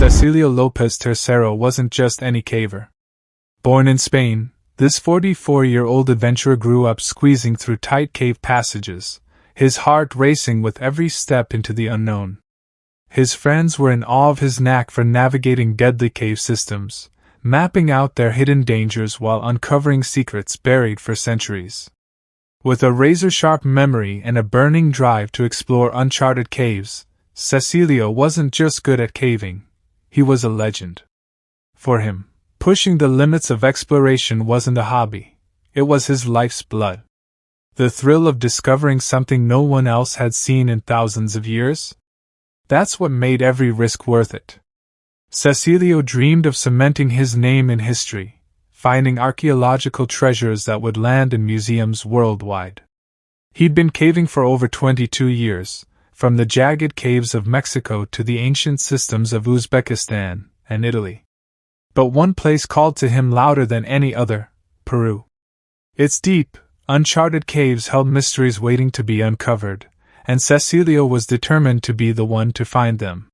Cecilio Lopez Tercero wasn't just any caver. Born in Spain, this 44-year-old adventurer grew up squeezing through tight cave passages, his heart racing with every step into the unknown. His friends were in awe of his knack for navigating deadly cave systems, mapping out their hidden dangers while uncovering secrets buried for centuries. With a razor-sharp memory and a burning drive to explore uncharted caves, Cecilio wasn't just good at caving, he was a legend. For him, pushing the limits of exploration wasn't a hobby, it was his life's blood. The thrill of discovering something no one else had seen in thousands of years? That's what made every risk worth it. Cecilio dreamed of cementing his name in history, finding archaeological treasures that would land in museums worldwide. He'd been caving for over 22 years, from the jagged caves of Mexico to the ancient systems of Uzbekistan and Italy. But one place called to him louder than any other: Peru. Its deep, uncharted caves held mysteries waiting to be uncovered, and Cecilio was determined to be the one to find them.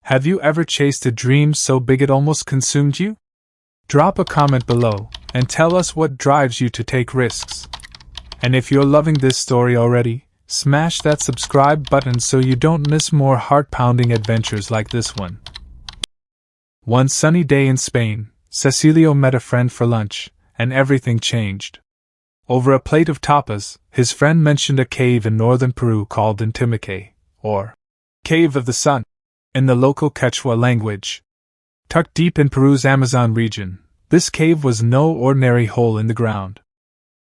Have you ever chased a dream so big it almost consumed you? Drop a comment below and tell us what drives you to take risks. And if you're loving this story already, smash that subscribe button so you don't miss more heart-pounding adventures like this one. One sunny day in Spain, Cecilio met a friend for lunch, and everything changed. Over a plate of tapas, his friend mentioned a cave in northern Peru called Intimachay, or Cave of the Sun, in the local Quechua language. Tucked deep in Peru's Amazon region, this cave was no ordinary hole in the ground.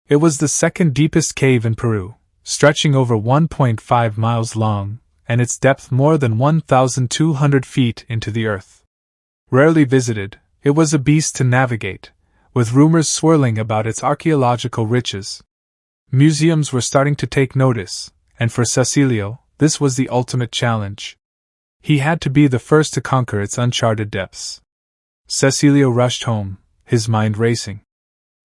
It was the second deepest cave in Peru, stretching over 1.5 miles long, and its depth more than 1,200 feet into the earth. Rarely visited, it was a beast to navigate, with rumors swirling about its archaeological riches. Museums were starting to take notice, and for Cecilio, this was the ultimate challenge. He had to be the first to conquer its uncharted depths. Cecilio rushed home, his mind racing.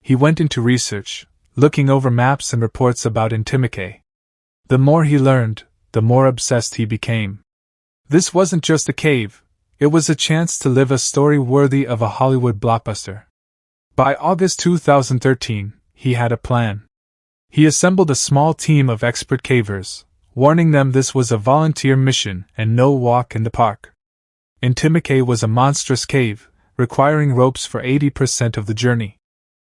He went into research, looking over maps and reports about Intimachay. The more he learned, the more obsessed he became. This wasn't just a cave, it was a chance to live a story worthy of a Hollywood blockbuster. By August 2013, he had a plan. He assembled a small team of expert cavers, warning them this was a volunteer mission and no walk in the park. Intimachay was a monstrous cave, requiring ropes for 80% of the journey.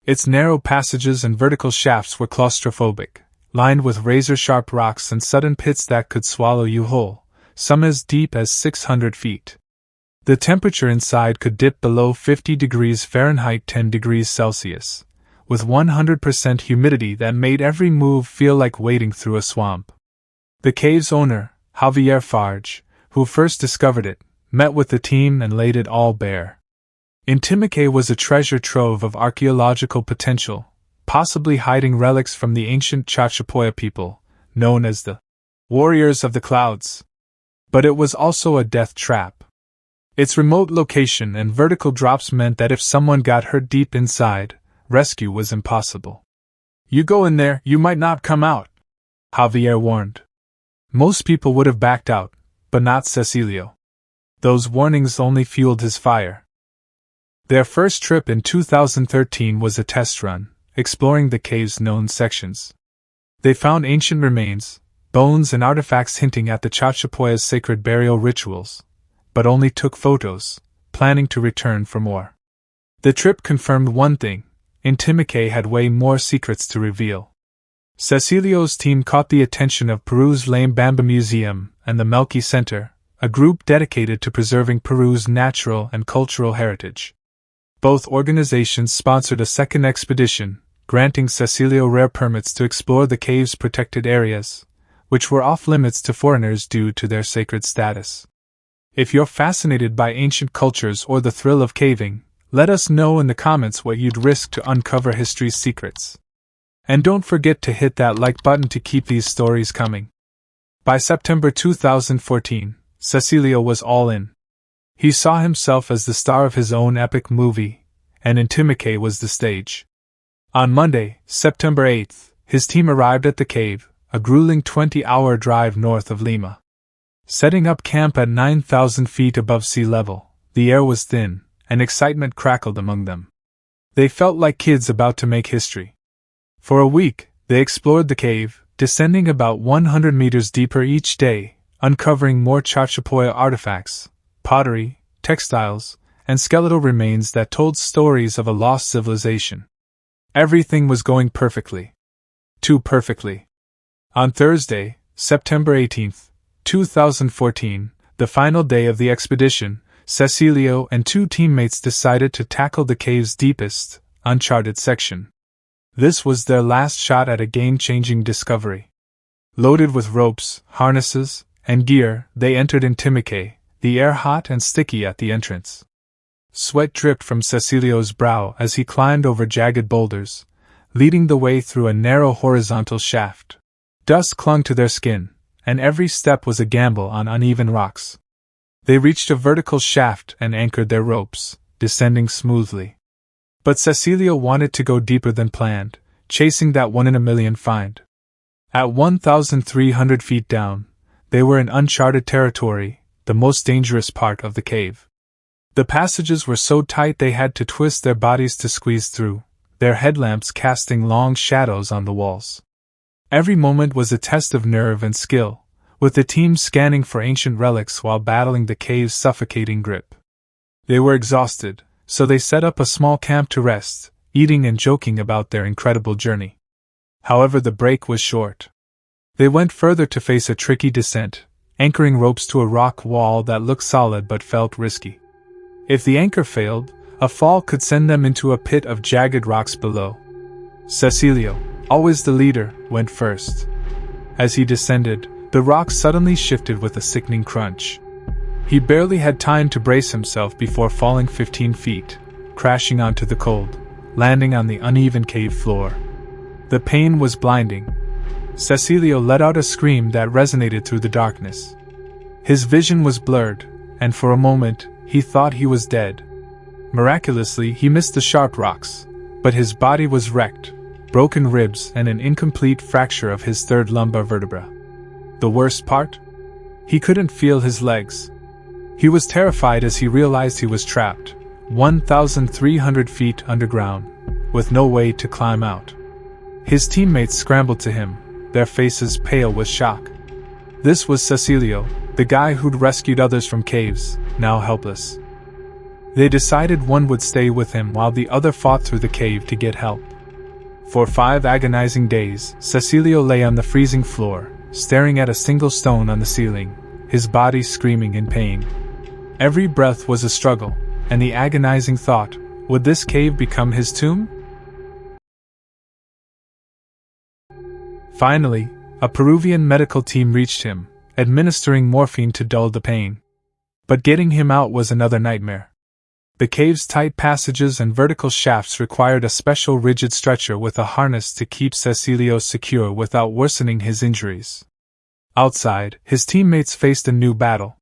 Its narrow passages and vertical shafts were claustrophobic, lined with razor-sharp rocks and sudden pits that could swallow you whole, some as deep as 600 feet. The temperature inside could dip below 50 degrees Fahrenheit 10 degrees Celsius, with 100% humidity that made every move feel like wading through a swamp. The cave's owner, Javier Farge, who first discovered it, met with the team and laid it all bare. Intimachay was a treasure trove of archaeological potential, possibly hiding relics from the ancient Chachapoya people, known as the Warriors of the Clouds. But it was also a death trap. Its remote location and vertical drops meant that if someone got hurt deep inside, rescue was impossible. "You go in there, you might not come out," Javier warned. Most people would have backed out, but not Cecilio. Those warnings only fueled his fire. Their first trip in 2013 was a test run, exploring the cave's known sections. They found ancient remains, bones and artifacts hinting at the Chachapoya's sacred burial rituals, but only took photos, planning to return for more. The trip confirmed one thing: Intimachay had way more secrets to reveal. Cecilio's team caught the attention of Peru's Lame Bamba Museum and the Melqui Center, a group dedicated to preserving Peru's natural and cultural heritage. Both organizations sponsored a second expedition, granting Cecilio rare permits to explore the cave's protected areas, which were off-limits to foreigners due to their sacred status. If you're fascinated by ancient cultures or the thrill of caving, let us know in the comments what you'd risk to uncover history's secrets. And don't forget to hit that like button to keep these stories coming. By September 2014, Cecilio was all in. He saw himself as the star of his own epic movie, and Intimachay was the stage. On Monday, September 8th, his team arrived at the cave, a grueling 20-hour drive north of Lima. Setting up camp at 9,000 feet above sea level, The air was thin, and excitement crackled among them. They felt like kids about to make history. For a week, they explored the cave, descending about 100 meters deeper each day, uncovering more Chachapoya artifacts, pottery, textiles, and skeletal remains that told stories of a lost civilization. Everything was going perfectly. Too perfectly. On Thursday, September 18, 2014, the final day of the expedition, Cecilio and two teammates decided to tackle the cave's deepest, uncharted section. This was their last shot at a game-changing discovery. Loaded with ropes, harnesses, and gear, they entered Intimachay, the air hot and sticky at the entrance. Sweat dripped from Cecilio's brow as he climbed over jagged boulders, leading the way through a narrow horizontal shaft. Dust clung to their skin, and every step was a gamble on uneven rocks. They reached a vertical shaft and anchored their ropes, descending smoothly. But Cecilio wanted to go deeper than planned, chasing that one-in-a-million find. At 1,300 feet down, they were in uncharted territory, the most dangerous part of the cave. The passages were so tight they had to twist their bodies to squeeze through, their headlamps casting long shadows on the walls. Every moment was a test of nerve and skill, with the team scanning for ancient relics while battling the cave's suffocating grip. They were exhausted, so they set up a small camp to rest, eating and joking about their incredible journey. However, the break was short. They went further to face a tricky descent, anchoring ropes to a rock wall that looked solid but felt risky. If the anchor failed, a fall could send them into a pit of jagged rocks below. Cecilio, always the leader, went first. As he descended, the rock suddenly shifted with a sickening crunch. He barely had time to brace himself before falling 15 feet, crashing onto the cold, landing on the uneven cave floor. The pain was blinding. Cecilio let out a scream that resonated through the darkness. His vision was blurred, and for a moment, he thought he was dead. Miraculously, he missed the sharp rocks, but his body was wrecked, broken ribs and an incomplete fracture of his third lumbar vertebra. The worst part? He couldn't feel his legs. He was terrified as he realized he was trapped, 1,300 feet underground, with no way to climb out. His teammates scrambled to him, their faces pale with shock. This was Cecilio, the guy who'd rescued others from caves, now helpless. They decided one would stay with him while the other fought through the cave to get help. For 5 agonizing days, Cecilio lay on the freezing floor, staring at a single stone on the ceiling, his body screaming in pain. Every breath was a struggle, and the agonizing thought, would this cave become his tomb? Finally, a Peruvian medical team reached him, administering morphine to dull the pain. But getting him out was another nightmare. The cave's tight passages and vertical shafts required a special rigid stretcher with a harness to keep Cecilio secure without worsening his injuries. Outside, his teammates faced a new battle.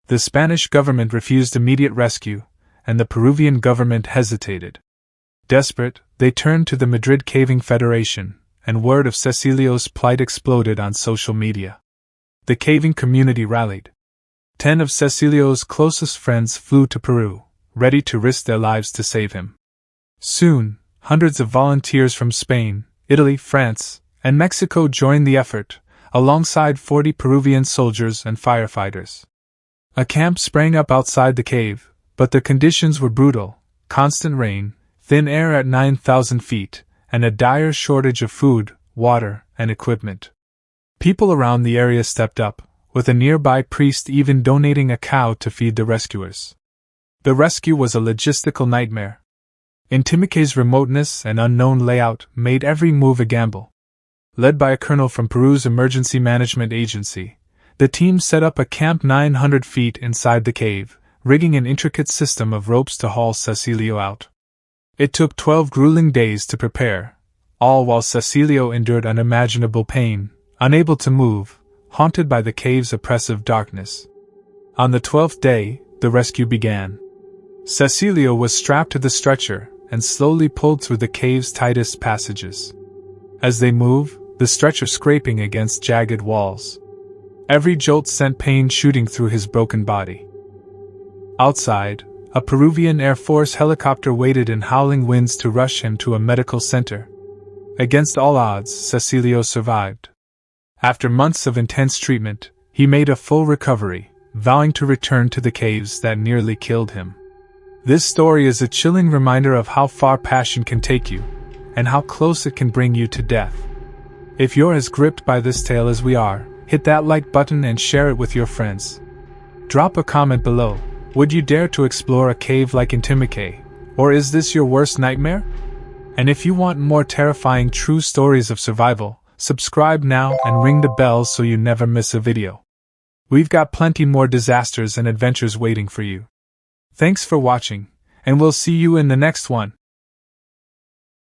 The Spanish government refused immediate rescue, and the Peruvian government hesitated. Desperate, they turned to the Madrid Caving Federation, and word of Cecilio's plight exploded on social media. The caving community rallied. 10 of Cecilio's closest friends flew to Peru, ready to risk their lives to save him. Soon, hundreds of volunteers from Spain, Italy, France, and Mexico joined the effort, alongside 40 Peruvian soldiers and firefighters. A camp sprang up outside the cave, but the conditions were brutal: constant rain, thin air at 9,000 feet, and a dire shortage of food, water, and equipment. People around the area stepped up, with a nearby priest even donating a cow to feed the rescuers. The rescue was a logistical nightmare. Intimachay's remoteness and unknown layout made every move a gamble. Led by a colonel from Peru's Emergency Management Agency, the team set up a camp 900 feet inside the cave, rigging an intricate system of ropes to haul Cecilio out. It took 12 grueling days to prepare, all while Cecilio endured unimaginable pain, unable to move, haunted by the cave's oppressive darkness. On the 12th day, the rescue began. Cecilio was strapped to the stretcher and slowly pulled through the cave's tightest passages. As they moved, the stretcher scraping against jagged walls. Every jolt sent pain shooting through his broken body. Outside, A Peruvian Air Force helicopter waited in howling winds to rush him to a medical center. Against all odds, Cecilio survived. After months of intense treatment, he made a full recovery, vowing to return to the caves that nearly killed him. This story is a chilling reminder of how far passion can take you, and how close it can bring you to death. If you're as gripped by this tale as we are, hit that like button and share it with your friends. Drop a comment below. Would you dare to explore a cave like Intimachay, or is this your worst nightmare? And if you want more terrifying true stories of survival, subscribe now and ring the bell so you never miss a video. We've got plenty more disasters and adventures waiting for you. Thanks for watching, and we'll see you in the next one.